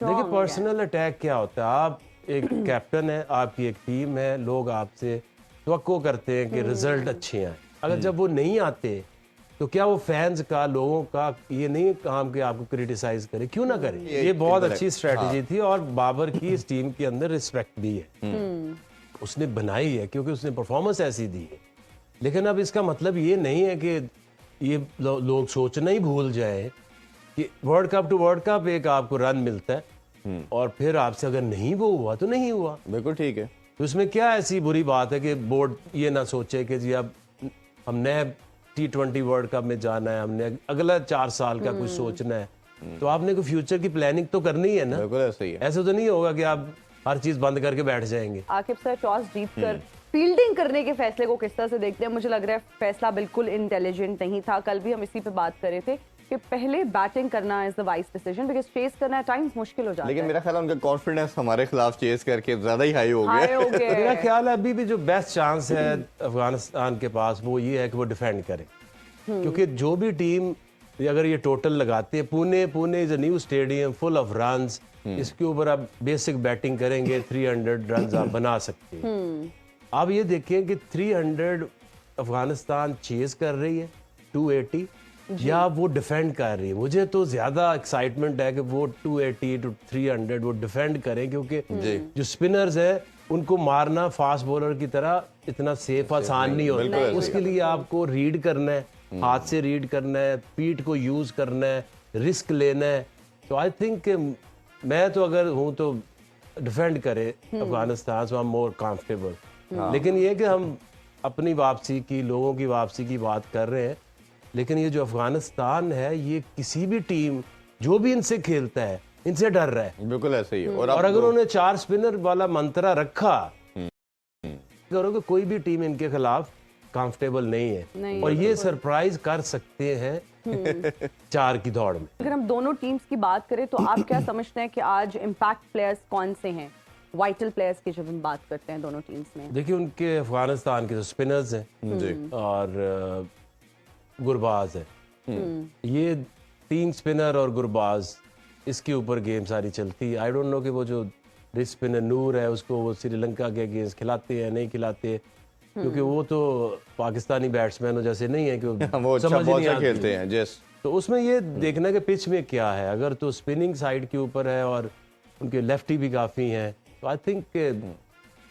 देखिए personal attack क्या होता है, आप एक कैप्टन है, आपकी एक टीम है, लोग आपसे तवक्को करते हैं कि रिजल्ट अच्छे आए। अगर जब वो नहीं आते तो क्या वो फैंस का, लोगों का ये नहीं काम कि आपको क्रिटिसाइज करे, क्यों ना करे। ये बहुत अच्छी स्ट्रेटजी थी और बाबर की इस टीम के अंदर रिस्पेक्ट भी है, उसने बनाई है क्योंकि उसने परफॉर्मेंस ऐसी दी है। लेकिन अब इसका मतलब ये नहीं है कि ये लोग सोचना ही भूल जाए कि world cup to world cup एक आपको रन मिलता है और फिर आपसे अगर नहीं वो हुआ तो नहीं हुआ। बिल्कुल ठीक है। तो इसमें क्या ऐसी बुरी बात है कि बोर्ड ये ना सोचे कि जी अब हमने T20 वर्ल्ड कप में जाना है, हमने अगला 4 साल का कुछ सोचना है। तो आपने कोई फ्यूचर की प्लानिंग तो करनी है ना। बिल्कुल ऐसा ही है। ऐसे तो नहीं होगा कि आप हर चीज बंद करके बैठ जाएंगे। आकिब सर टॉस जीतकर फील्डिंग करने के फैसले को किस तरह से देखते हैं? मुझे लग रहा है फैसला बिल्कुल इंटेलिजेंट नहीं था। कल भी हम इसी पे बात कर रहे थे कि पहले बैटिंग करना is the wise decision, because chase करना टाइम्स मुश्किल हो जाता है। लेकिन मेरा ख्याल है उनका कॉन्फिडेंस हमारे खिलाफ चेस करके ज्यादा ही हाई हो गया। मेरा ख्याल है अभी भी जो बेस्ट चांस है अफगानिस्तान के पास वो ये है कि वो डिफेंड करे, क्योंकि जो भी टीम अगर ये टोटल लगाते हैं, Pune is a new stadium full of runs, इसके ऊपर आप बेसिक बैटिंग करेंगे 300 रन आप बना सकते हैं। आप ये देखें कि 300 अफगानिस्तान चेज कर रही है 280 या वो डिफेंड कर रही है। मुझे तो ज्यादा एक्साइटमेंट है कि वो 280 टू 300 वो डिफेंड करें, क्योंकि जो स्पिनर्स है उनको मारना फास्ट बॉलर की तरह इतना सेफ आसान नहीं होता। उसके लिए आपको रीड करना है, हाथ से रीड करना है, पीठ को यूज करना है, रिस्क लेना है। तो आई थिंक मैं तो अगर हूं तो डिफेंड करे अफगानिस्तान, सो आई एम मोर कंफर्टेबल। लेकिन ये कि हम अपनी वापसी की, लोगों की वापसी की बात कर रहे हैं, लेकिन ये जो अफगानिस्तान है ये किसी भी टीम जो भी इनसे खेलता है इनसे डर रहा है। बिल्कुल ऐसा ही है। और अगर उन्होंने 4 स्पिनर वाला मंत्रा रखा करोगे, कोई भी टीम इनके खिलाफ कंफर्टेबल नहीं है और ये सरप्राइज कर सकते हैं 4 की दौड़ में। अगर हम दोनों टीम्स की बात करें तो आप क्या समझते हैं कि आज इम्पैक्ट प्लेयर्स कौन से हैं, वाइटल प्लेयर्स की जब हम बात करते हैं दोनों टीम्स में? देखिए उनके अफगानिस्तान के जो स्पिनर्स हैं और गुरबाज है, ये 3 स्पिनर और गुरबाज, इसके ऊपर गेम सारी चलती है। आई डोंट नो कि वो जो रिस्ट स्पिनर नूर है उसको वो श्रीलंका के अगेंस्ट खिलाते हैं नहीं खिलाते, क्योंकि वो तो पाकिस्तानी बैट्समैनों जैसे नहीं है कि वो अच्छा बॉल से खेलते हैं। जस तो उसमें ये देखना कि पिच में क्या है। अगर तो स्पिनिंग साइड के ऊपर है और उनके लेफ्टी भी काफी हैं, तो आई थिंक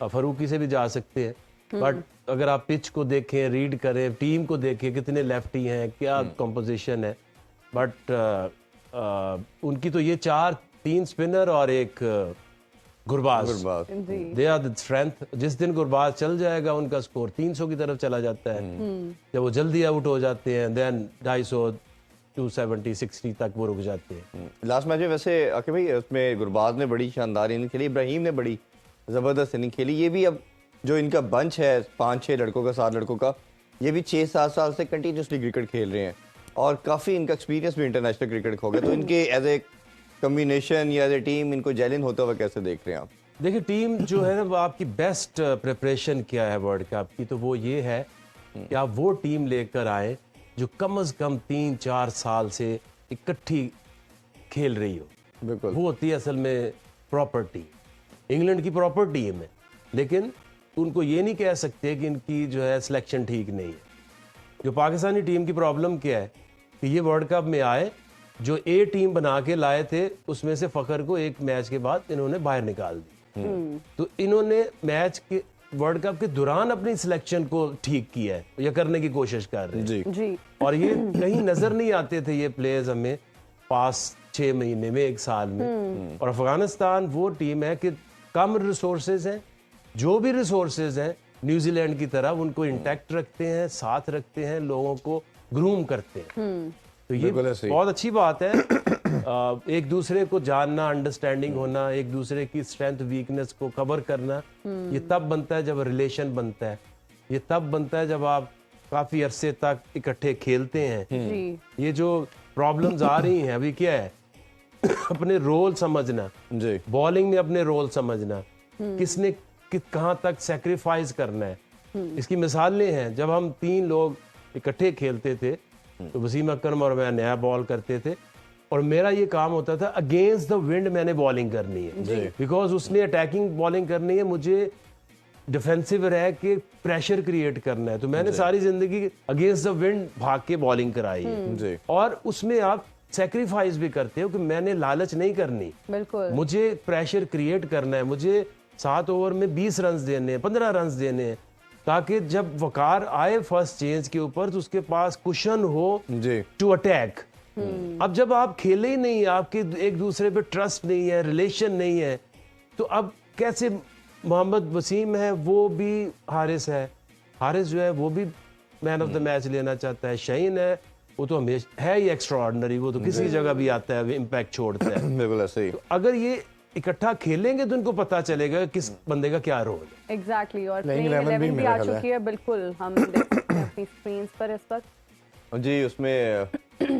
फरूकी से भी जा सकते हैं। बट अगर आप पिच को देखें, रीड करें, टीम को देखें कितने लेफ्टी हैं, क्या कंपोजिशन है, बट उनकी तो ये 3 स्पिनर और एक Gurbaz, they are the strength. जिस दिन गुरबाज चल जाएगा उनका स्कोर 300 की तरफ चला जाता है। जब वो जल्दी आउट हो जाते हैं देन 250 270 60 तक वो रुक जाते हैं। लास्ट मैच में वैसे आके भाई उसमें गुरबाज ने बड़ी शानदार इनिंग खेली, इब्राहिम ने बड़ी जबरदस्त इनिंग खेली। ये भी अब जो इनका बंच है 5-6 लड़कों का, 7 लड़कों का, ये भी 6-7 साल से कंटिन्यूसली क्रिकेट खेल रहे हैं और काफी इनका एक्सपीरियंस भी इंटरनेशनल क्रिकेट हो गया। तो इनके एज ए कॉम्बिनेशन या एज ए टीम इनको जेलिन होता हुआ कैसे देख रहे हैं आप? देखिए टीम जो है ना वो आपकी बेस्ट प्रिपरेशन क्या है वर्ल्ड कप की, तो वो ये है कि आप वो टीम लेकर आए जो कम से कम 3-4 साल से इकट्ठी खेल रही हो। बिल्कुल वो होती है असल में प्रॉपर टीम। इंग्लैंड की प्रॉपर टीम है, लेकिन उनको ये नहीं कह सकते कि इनकी जो है सिलेक्शन ठीक नहीं है। जो पाकिस्तानी टीम की प्रॉब्लम क्या है कि ये वर्ल्ड कप में आए, जो ए टीम बना के लाए थे उसमें से फखर को एक मैच के बाद इन्होंने बाहर निकाल दी। तो इन्होंने मैच के वर्ल्ड कप के दौरान अपनी सिलेक्शन को ठीक किया है या करने की कोशिश कर रहे हैं जी। और ये कहीं नजर नहीं आते थे ये प्लेयर्स हमें पास 6 महीने में, 1 साल में। और अफगानिस्तान वो टीम है कि कम रिसोर्सेज हैं, जो भी रिसोर्सेज हैं न्यूजीलैंड की तरह उनको इंटैक्ट रखते हैं, साथ रखते हैं, लोगों को ग्रूम करते हैं। तो ये बहुत अच्छी बात है। एक दूसरे को जानना, अंडरस्टैंडिंग होना, एक दूसरे की स्ट्रेंथ वीकनेस को कवर करना, ये तब बनता है जब रिलेशन बनता है। ये तब बनता है जब आप काफी अरसे तक इकट्ठे खेलते हैं। ये जो प्रॉब्लम्स आ रही हैं अभी क्या है अपने रोल समझना, बॉलिंग में अपने रोल समझना, किसने कहाँ तक सेक्रीफाइस करना है। इसकी मिसालें हैं, जब हम 3 लोग इकट्ठे खेलते थे तो वसीम अकरम और मैं नया बॉल करते थे और मेरा ये काम होता था अगेंस्ट द विंड मैंने बॉलिंग करनी है, बिकॉज उसने अटैकिंग बॉलिंग करनी है, मुझे डिफेंसिव रह के प्रेशर क्रिएट करना है। तो मैंने सारी जिंदगी अगेंस्ट द विंड भाग के बॉलिंग कराई है। और उसमें आप सेक्रीफाइस भी करते हो कि मैंने लालच नहीं करनी, बिल्कुल मुझे प्रेशर क्रिएट करना है, मुझे 7 ओवर में 20 रन देने हैं, 15 रन देने हैं, ताकि जब वकार आए फर्स्ट चेंज के ऊपर तो उसके पास कुशन हो टू अटैक। अब जब आप खेले ही नहीं, आपके एक दूसरे पे ट्रस्ट नहीं है, रिलेशन नहीं है, तो अब कैसे? मोहम्मद वसीम है, वो भी हारिस है, हारिस जो है वो भी मैन ऑफ द मैच लेना चाहता है, शहीन है वो तो हमेशा है ही एक्स्ट्राऑर्डिनरी, वो तो किसी जगह भी आता है, इम्पैक्ट छोड़ता है। बिल्कुल ऐसे ही। तो अगर ये इकट्ठा खेलेंगे तो उनको पता चलेगा किस बंदे का क्या रोल है। एग्जैक्टली। और Playing प्लेइंग 11 भी 11 भी मेरा आ ख्याल है। चुकी है, बिल्कुल हम देख सकते हैं अपनी स्क्रीन्स पर इस वक्त। जी, उसमें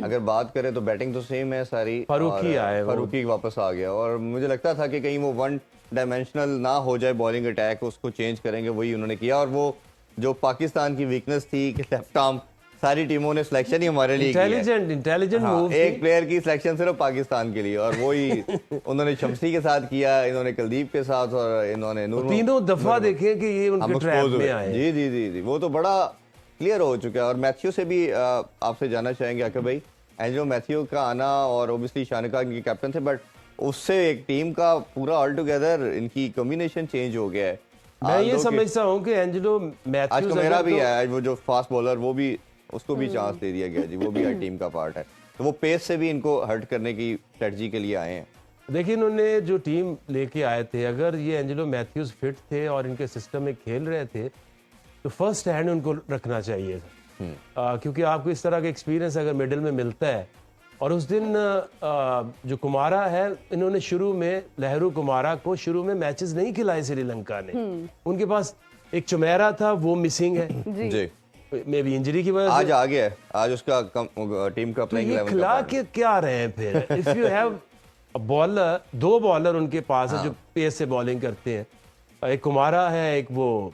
अगर बात करें तो बैटिंग तो सेम है सारी। फारूकी आए, फारूकी वापस आ गया और मुझे लगता था कि कहीं वो वन डायमेंशनल ना हो जाए बॉलिंग अटैक, उसको चेंज करेंगे, वही उन्होंने किया। और वो जो पाकिस्तान की वीकनेस थी कि लेफ्ट आर्म, सारी टीमों ने सिलेक्शन ही हमारे लिए किया है। इंटेलिजेंट हाँ, मूव एक प्लेयर की सिलेक्शन सिर्फ पाकिस्तान के लिए, और वही उन्होंने शमसी के साथ किया, इन्होंने कुलदीप के साथ, और इन्होंने तीनों दफा देखे कि ये हम उनके ट्रैप में आए। जी जी जी जी, वो तो बड़ा क्लियर हो चुका है। और मैथ्यू से भी आपसे जानना चाहेंगे आके भाई, एंजेलो मैथ्यू का आना, और ओबियसली शानका इनके कैप्टन थे, बट उससे एक टीम का पूरा ऑल टुगेदर इनकी कॉम्बिनेशन चेंज हो गया है। मैं ये समझता हूँ कि एंजेलो मैथ्यूज आज का मेरा भी है, वो जो फास्ट बॉलर, वो भी उसको भी चांस दे दिया गया जी, वो भी टीम का पार्ट है। तो वो पेस से भी इनको हर्ट करने की स्ट्रेटजी के लिए आए हैं। देखिए इन्होंने जो टीम लेके आए थे, अगर ये एंजेलो मैथ्यूज फिट थे और इनके सिस्टम में खेल रहे थे तो फर्स्ट हैंड उनको रखना चाहिए था। क्योंकि आपको इस तरह का एक्सपीरियंस अगर मिडिल में मिलता है। और उस दिन जो कुमारा है, इन्होंने शुरू में लहरू कुमारा को शुरू में मैचेस नहीं खिलाए श्रीलंका ने। उनके पास एक चुमेरा था, वो मिसिंग है जी, मे बी इंजरी की वजह से। आज आ गया है, आज उसका टीम का तो प्लेइंग ये 11 खिला के क्या रहे हैं फिर? If you have bowler, 2 bowler उनके पास है जो पेस से बॉलिंग करते हैं, एक कुमारा है, एक वो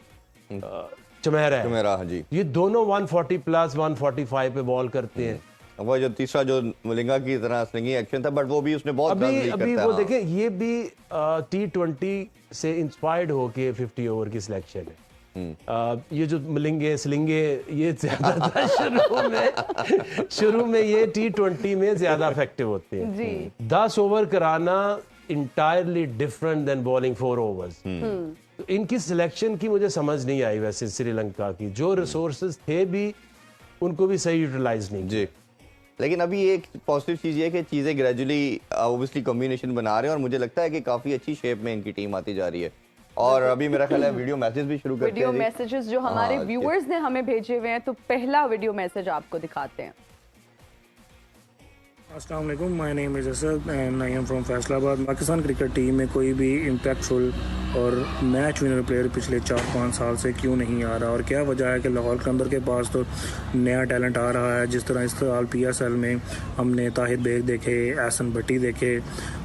चुमेरा है। मेरा जी, ये दोनों 140 प्लस 145 पे बॉल करते हैं। वो जो तीसरा जो मलिंगा की तरह स्विंगिंग एक्शन था, बट वो भी उसने बहुत अभी वो देखें, ये भी T20 से इंस्पायर्ड होके 50 ओवर की सिलेक्शन है। ये जो मलिंगे स्लिंगे ये ज्यादा था शुरू में ये T20 में ज्यादा इफेक्टिव होते हैं जी। 10 ओवर कराना entirely different than bowling 4 overs. तो इनकी सिलेक्शन की मुझे समझ नहीं आई वैसे श्रीलंका की, जो रिसोर्सेज थे भी उनको भी सही यूटिलाइज नहीं जी। लेकिन अभी एक पॉजिटिव चीज ये है कि चीजें ग्रेजुअली ऑब्वियसली कॉम्बिनेशन बना रहे हैं, और मुझे लगता है कि काफी अच्छी शेप में इनकी टीम आती जा रही है। और अभी मेरा ख्याल है वीडियो मैसेज भी शुरू करते वीडियो हैं। मैसेजेस जो हमारे व्यूअर्स ने हमें भेजे हुए हैं, तो पहला वीडियो मैसेज आपको दिखाते हैं। अस्सलाम वालेकुम, my name is Asad and I am from Faisalabad. Pakistan cricket team में कोई भी इम्पैक्टफुल और मैच विनर प्लेयर पिछले 4-5 साल से क्यों नहीं आ रहा, और क्या वजह है कि लाहौर कलंदर के पास तो नया टैलेंट आ रहा है। जिस तरह इस साल PSL में हमने ताहिर बेग देखे, एहसन भट्टी देखे,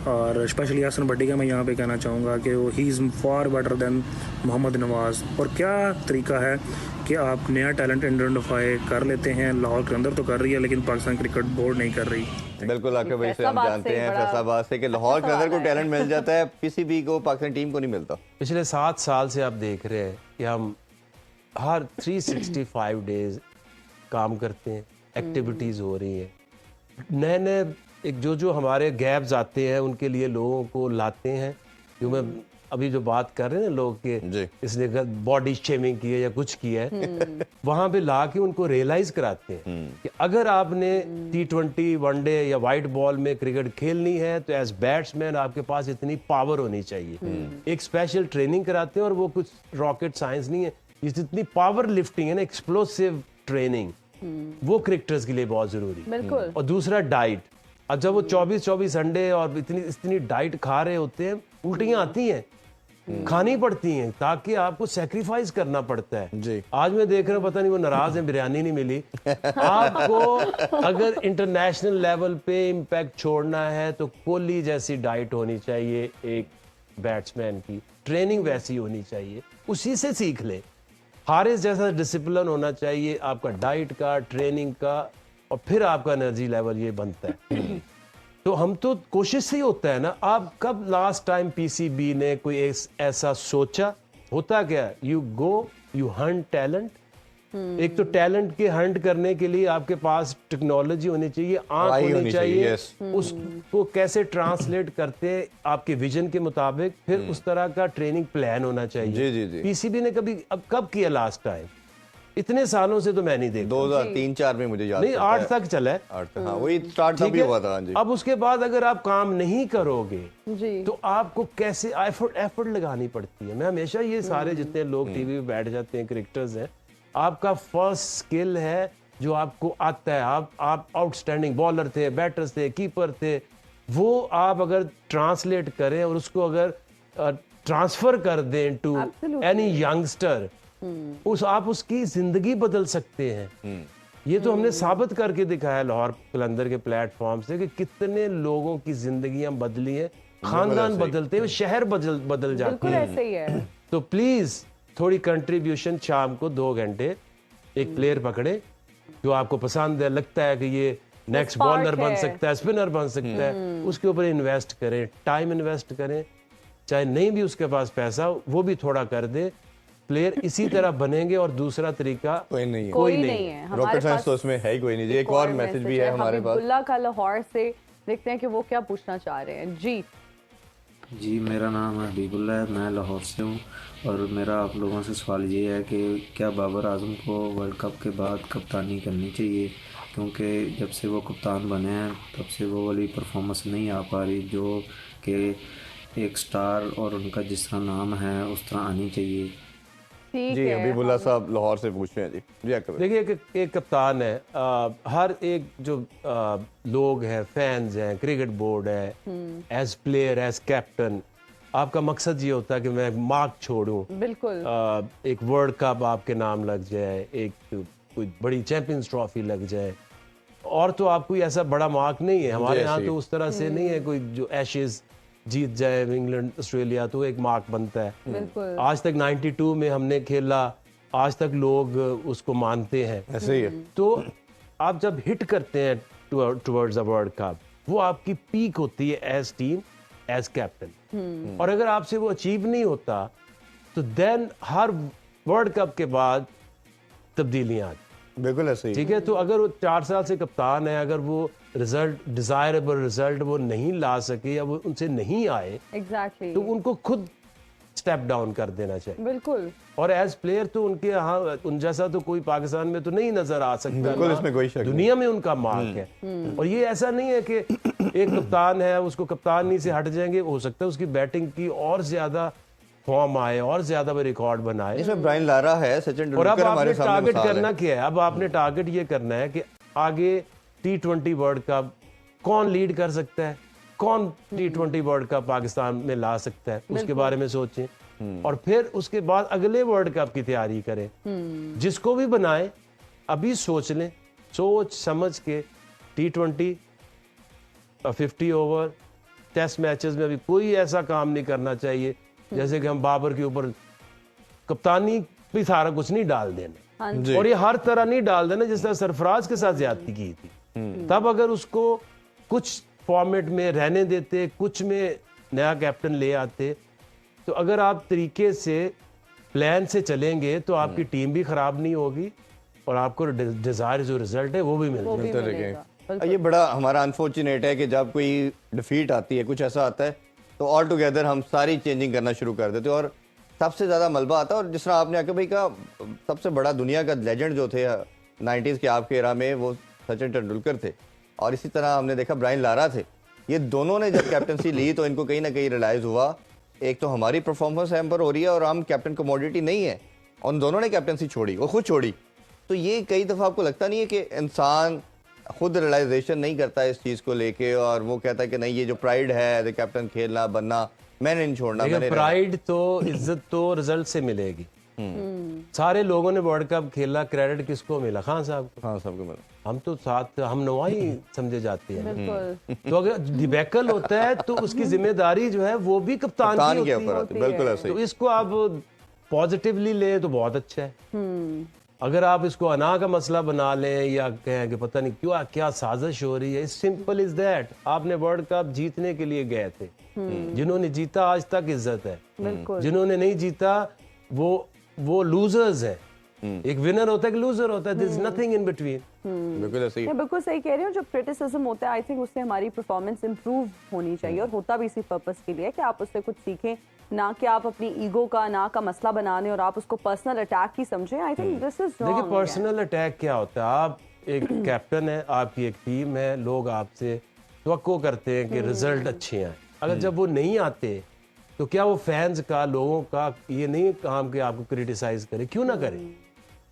और स्पेशली एहसन भट्टी का मैं यहाँ पे कहना चाहूँगा कि वो he is far better than Mohammad Nawaz. और क्या तरीका है कि आप नया टैलेंट आइडेंटिफाई कर लेते हैं? लाहौर कलंदर तो कर रही है, लेकिन पाकिस्तान क्रिकेट बोर्ड नहीं कर रही। बिल्कुल आके भाई से हम जानते हैं फैसलाबाद से कि लाहौर के अंदर को टैलेंट मिल जाता है, किसी भी को पाकिस्तान टीम को नहीं मिलता। पिछले 7 साल से आप देख रहे हैं कि हम हर 365 डेज काम करते हैं, एक्टिविटीज हो रही हैं, नए नए एक जो हमारे गैप्स आते हैं उनके लिए लोगों को लाते हैं। जो मैं अभी जो बात कर रहे हैं लोग के इसने बॉडी शेमिंग की है या कुछ किया है, वहां पे ला के उनको रियलाइज कराते हैं कि अगर आपने T20 वनडे या वाइट बॉल में क्रिकेट खेलनी है तो एज बैट्समैन आपके पास इतनी पावर होनी चाहिए। एक स्पेशल ट्रेनिंग कराते हैं, और वो कुछ रॉकेट साइंस नहीं है, ये जितनी पावर लिफ्टिंग है ना, एक्सप्लोसिव ट्रेनिंग, वो क्रिकेटर्स के लिए बहुत जरूरी है। और दूसरा डाइट। अब जब वो 24-24 अंडे और इतनी डाइट खा रहे होते हैं, उल्टियां आती हैं, खानी पड़ती हैं, ताकि आपको सेक्रीफाइस करना पड़ता है जी। आज मैं देख रहा हूँ, पता नहीं वो नाराज है, बिरयानी नहीं मिली आपको। अगर इंटरनेशनल लेवल पे इम्पैक्ट छोड़ना है तो कोहली जैसी डाइट होनी चाहिए, एक बैट्समैन की ट्रेनिंग वैसी होनी चाहिए, उसी से सीख ले। हारिस जैसा डिसिप्लिन होना चाहिए आपका डाइट का, ट्रेनिंग का, और फिर आपका एनर्जी लेवल ये बनता है। तो हम तो कोशिश से ही होता है ना। आप कब लास्ट टाइम पीसीबी ने कोई ऐसा सोचा? होता क्या, you go you Hunt talent. एक तो टैलेंट के हंट करने के लिए आपके पास टेक्नोलॉजी होनी चाहिए, आंख होनी चाहिए, उसको कैसे ट्रांसलेट करते हैं आपके विजन के मुताबिक, फिर उस तरह का ट्रेनिंग प्लान होना चाहिए। जी। पीसीबी ने कब किया लास्ट टाइम? इतने सालों से तो मैं नहीं देखा। 2003-4 में मुझे याद नहीं, 8 तक चला है। 8 तक, हाँ वही स्टार्ट तभी हुआ था। जी। अब उसके बाद अगर आप काम नहीं करोगे जी। तो आपको कैसे एफर्ट लगानी पड़ती है। मैं हमेशा ये सारे जितने लोग टीवी पे बैठ जाते हैं, क्रिकेटर्स हैं, आपका फर्स्ट स्किल है जो आपको आता है। आप आउटस्टैंडिंग बॉलर थे, बैटर्स थे, कीपर थे, वो आप अगर ट्रांसलेट करें और उसको अगर ट्रांसफर कर दें टू एनी यंगस्टर, आप उसकी जिंदगी बदल सकते हैं। ये तो हमने साबित करके दिखाया लाहौर कलंदर के प्लेटफॉर्म से कि कितने लोगों की जिंदगियां बदली हैं, खानदान बदलते हैं, शहर बदल जाते बिल्कुल हैं। ऐसे ही है। तो प्लीज थोड़ी कंट्रीब्यूशन, शाम को 2 घंटे एक प्लेयर पकड़े जो आपको पसंद है, लगता है कि ये नेक्स्ट बॉलर बन सकता है, स्पिनर बन सकता है, उसके ऊपर इन्वेस्ट करें, टाइम इन्वेस्ट करें। चाहे नहीं भी उसके पास पैसा, वो भी थोड़ा कर दे। प्लेयर इसी तरह बनेंगे और दूसरा तरीका कोई नहीं है। कोई नहीं है। रॉकेट साइंस तो उसमें है ही कोई नहीं जी। एक और मैसेज भी है हमारे पास। हबीबुल्लाह का लाहौर से, देखते हैं कि वो क्या पूछना चाह रहे हैं। जी, मेरा नाम है हबीबुल्लाह है, मैं लाहौर से हूँ और मेरा आप लोगों से सवाल ये है कि क्या बाबर आजम को वर्ल्ड कप के बाद कप्तानी करनी चाहिए? क्योंकि जब से वो कप्तान बने हैं तब से वो वाली परफॉर्मेंस नहीं आ पा रही जो कि एक स्टार और उनका जिस तरह नाम है उस तरह आनी चाहिए। जी हबीबुल्लाह साहब लाहौर से पूछ रहे हैं। जी देखिए, एक कप्तान है, हर एक जो लोग हैं, फैंस हैं, क्रिकेट बोर्ड है, एज प्लेयर, एज कैप्टन, आपका मकसद ये होता है कि मैं मार्क छोड़ूं। बिल्कुल। एक वर्ल्ड कप आपके नाम लग जाए, एक कोई बड़ी चैंपियंस ट्रॉफी लग जाए, और तो आप कोई ऐसा बड़ा मार्क नहीं है। हमारे यहाँ तो उस तरह से नहीं है कोई जो एशेज जीत जाए, इंग्लैंड ऑस्ट्रेलिया, तो एक मार्क बनता है। बिल्कुल। आज तक 92 में हमने खेला, आज तक लोग उसको मानते हैं, ऐसे ही है। तो आप जब हिट करते हैं टुवर्ड्स अ वर्ल्ड कप, वो आपकी पीक होती है एज टीम, एज कैप्टन। और अगर आपसे वो अचीव नहीं होता तो देन हर वर्ल्ड कप के बाद तब्दीलियां आती। बिल्कुल ऐसे ही। ठीक है, तो अगर वो 4 साल से कप्तान है, अगर वो रिजल्ट, डिजायरेबल रिजल्ट वो नहीं ला सके या वो उनसे नहीं आए, एग्जैक्टली, तो उनको खुद स्टेप डाउन कर देना चाहिए। बिल्कुल। और एज प्लेयर तो उनके यहाँ उन जैसा तो कोई पाकिस्तान में तो नहीं नजर आ सकता। बिल्कुल, इसमें कोई शक दुनिया में उनका मार्क है। और ये ऐसा नहीं है कि एक कप्तान है उसको कप्तानी से हट जाएंगे, हो सकता है उसकी बैटिंग की और ज्यादा फॉर्म आए और ज्यादा रिकॉर्ड बनाए। इसमें ब्रायन लारा है, सचिन और अब तेंदुलकर हमारे आपने सामने टारगेट करना क्या है? अब आपने टारगेट ये करना है कि आगे T20 वर्ल्ड कप कौन लीड कर सकता है, कौन T20 वर्ल्ड कप पाकिस्तान में ला सकता है, उसके बारे में सोचें। और फिर उसके बाद अगले वर्ल्ड कप की तैयारी करें। जिसको भी बनाए अभी सोच लें, सोच समझ के। T20 50 ओवर टेस्ट मैचेस में अभी कोई ऐसा काम नहीं करना चाहिए जैसे कि हम बाबर के ऊपर कप्तानी भी सारा कुछ नहीं डाल देना। और ये हर तरह नहीं डाल देना, जिस तरह सरफराज के साथ ज्यादती की थी। तब अगर उसको कुछ फॉर्मेट में रहने देते, कुछ में नया कैप्टन ले आते, तो अगर आप तरीके से प्लान से चलेंगे तो आपकी टीम भी खराब नहीं होगी और आपको डिजायर जो रिजल्ट है वो भी मिलता रहेगा। ये बड़ा हमारा अनफॉर्चुनेट है कि जब कोई डिफीट आती है, कुछ ऐसा आता है, तो ऑल टुगेदर हम सारी चेंजिंग करना शुरू कर देते हैं और सबसे ज़्यादा मलबा आता है। और जिस तरह आपने आके भाई का सबसे बड़ा दुनिया का लेजेंड जो थे 90s के आपके एरा में, वो सचिन तेंदुलकर थे, और इसी तरह हमने देखा ब्रायन लारा थे। ये दोनों ने जब कैप्टनसी ली तो इनको कहीं ना कहीं रियलाइज़ हुआ, एक तो हमारी परफॉर्मेंस हैम्पर हो रही है और हम कैप्टन कमोडिटी नहीं है। उन दोनों ने कैप्टनसी छोड़ी, वो खुद छोड़ी। तो ये कई दफ़ा आपको लगता नहीं है कि इंसान खुद रियलाइजेशन नहीं करता है इस चीज़ को लेके, और वो कहता है कि नहीं, ये जो प्राइड है एज ए कैप्टन खेलना बनना, मैंने नहीं छोड़ना। प्राइड तो, इज्जत तो रिजल्ट से मिलेगी। सारे लोगों ने वर्ल्ड कप खेला, क्रेडिट किसको मिला? खान साहब को। हाँ, सबको मिला। हम तो साथ हम नवाई समझे जाते हैं। तो अगर डिबैकल होता है तो उसकी जिम्मेदारी जो है वो भी कप्तान की के ऊपर आती है। बिल्कुल ऐसे ही। तो इसको आप पॉजिटिवली ले तो बहुत अच्छा है। अगर आप इसको अना का मसला बना लें या कहें कि पता नहीं क्यों क्या साजिश हो रही है, सिंपल इज दैट। आपने वर्ल्ड कप जीतने के लिए गए थे, जिन्होंने जीता आज तक इज्जत है, जिन्होंने नहीं जीता वो लूजर्स है। एक विनर होता है, एक लूजर होता है, there is nothing in between. बिल्कुल ऐसे ही। बिल्कुल सही कह रहे हो। जो क्रिटिसिज्म होता है आई थिंक उससे हमारी परफॉर्मेंस इंप्रूव होनी चाहिए, और होता भी इसी पर्पस के लिए कि आप उससे कुछ सीखें, ना कि आप अपनी ईगो का ना का मसला बनाने और आप उसको पर्सनल अटैक ही समझें। I think this is wrong. देखिए पर्सनल अटैक क्या होता है, आप एक कैप्टन है, आपकी एक टीम है, लोग आपसे तवक्को करते हैं कि रिजल्ट अच्छे हैं। अगर जब वो नहीं आते तो क्या वो फैंस का, लोगों का ये नहीं काम कि आपको क्रिटिसाइज करे? क्यों ना करें?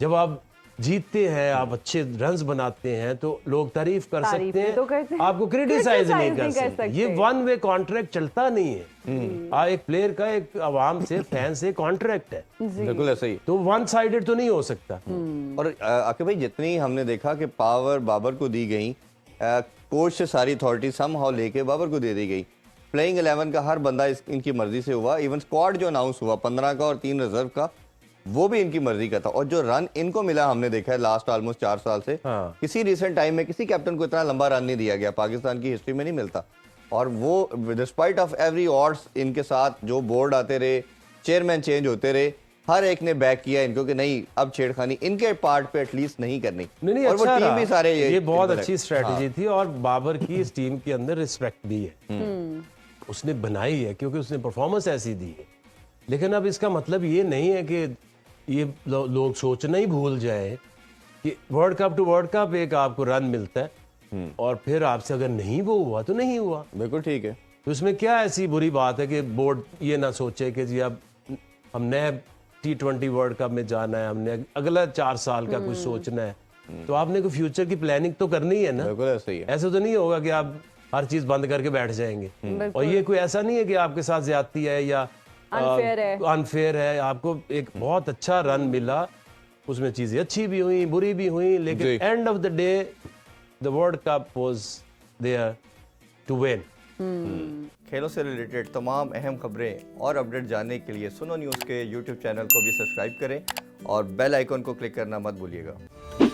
जब आप जीतते हैं, आप अच्छे रन्स बनाते हैं तो लोग तारीफ कर सकते हैं, तो करते हैं। आपको क्रिटिसाइज नहीं कर कर सकते। ये वन वे कॉन्ट्रैक्ट चलता नहीं है। एक प्लेयर का एक अवाम से, फैन से कॉन्ट्रैक्ट है, बिल्कुल ऐसे ही। तो वन साइडेड तो नहीं हो सकता। और आके भाई जितनी हमने देखा कि पावर बाबर को दी गई, कोच से सारी अथॉरिटी समहाउ लेके बाबर को दे दी गई। प्लेइंग 11 का हर बंदा इनकी मर्जी से हुआ। इवन स्क्वाड जो अनाउंस हुआ 15 का और 3 रिजर्व का, वो भी इनकी मर्जी का था। और जो रन इनको मिला हमने देखा है लास्ट ऑलमोस्ट 4 साल से, किसी रिसेंट टाइम में किसी कैप्टन को इतना लंबा रन नहीं दिया गया, पाकिस्तान की हिस्ट्री में नहीं मिलता। और वो डिस्पाइट ऑफ एवरी ऑड्स इनके साथ जो बोर्ड आते रहे, चेयरमैन चेंज होते रहे, हर एक ने बैक किया इनको कि नहीं अब छेड़खानी इनके पार्ट पे एटलीस्ट नहीं करनी। नहीं और वो अच्छा टीम रहा। भी सारे ये बहुत अच्छी स्ट्रेटजी थी, और बाबर की इस टीम के अंदर रिस्पेक्ट भी है, उसने बनाई है क्योंकि उसने परफॉर्मेंस ऐसी दी है। लेकिन अब इसका मतलब ये नहीं है कि ये लोग सोचना ही भूल जाए कि world cup to world cup एक आपको रन मिलता है और फिर आपसे अगर नहीं वो हुआ तो नहीं हुआ। बिल्कुल ठीक है। तो इसमें क्या ऐसी बुरी बात है कि बोर्ड ये ना सोचे कि जी अब हमने T20 वर्ल्ड कप में जाना है, हमने अगला 4 साल का कुछ सोचना है, तो आपने कोई फ्यूचर की प्लानिंग तो करनी है ना। बिल्कुल ऐसे ही है। ऐसे तो नहीं होगा कि आप हर चीज बंद करके बैठ जाएंगे। और ये कोई ऐसा नहीं है कि आपके साथ ज्यादती है या अनफेयर है। आपको एक बहुत अच्छा रन मिला, उसमें चीजें अच्छी भी हुई, बुरी भी हुई, लेकिन end of the day the world cup was there to win. खेलों से रिलेटेड तमाम अहम खबरें और अपडेट जानने के लिए सुनो न्यूज़ के YouTube चैनल को भी सब्सक्राइब करें और बेल आइकन को क्लिक करना मत भूलिएगा।